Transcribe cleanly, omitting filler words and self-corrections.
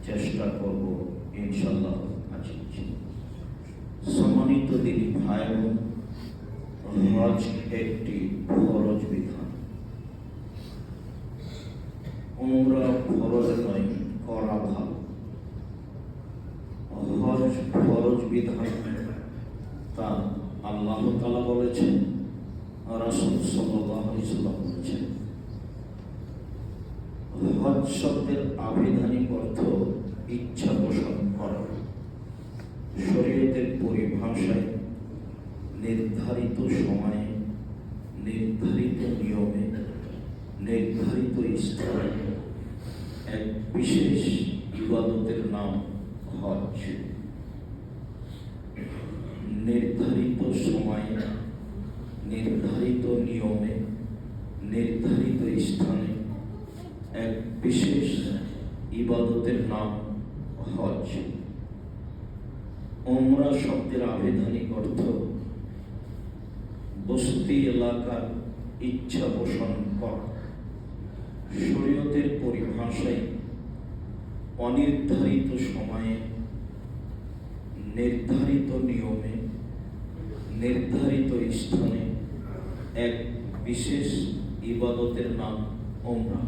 চেষ্টা করব ইনশাল্লাহ। সম্মানিত দিনী ভাই বোন, হজ একটি ফরজ বিধান। উমরা ফরজ নয়, করা ভালো। হজ ফরজ বিধান, তা আল্লাহ তাআলা বলেছেন, রাসূল সাল্লাল্লাহু আলাইহি ওয়াসাল্লাম বলেছেন। হজ শব্দের আবিধানিক অর্থ ইচ্ছা পোষণ করা। শরীয়তের পরিভাষায় নির্ধারিত সময়ে, নির্ধারিত নিয়মে, নির্ধারিত স্থানে এক বিশেষ ইবাদতের নাম হজ। নির্ধারিত সময়ে, নির্ধারিত নিয়মে, নির্ধারিত স্থানে এক বিশেষ ইবাদতের নাম হজ। উমরা শব্দের আবিধানিক অর্থ বস্তি এলাকার ইচ্ছা পোষণ করা। শরীয়তের পরিভাষায় অনির্ধারিত সময়ে, নির্ধারিত নিয়মে, নির্ধারিত স্থানে এক বিশেষ ইবাদতের নাম উমরা।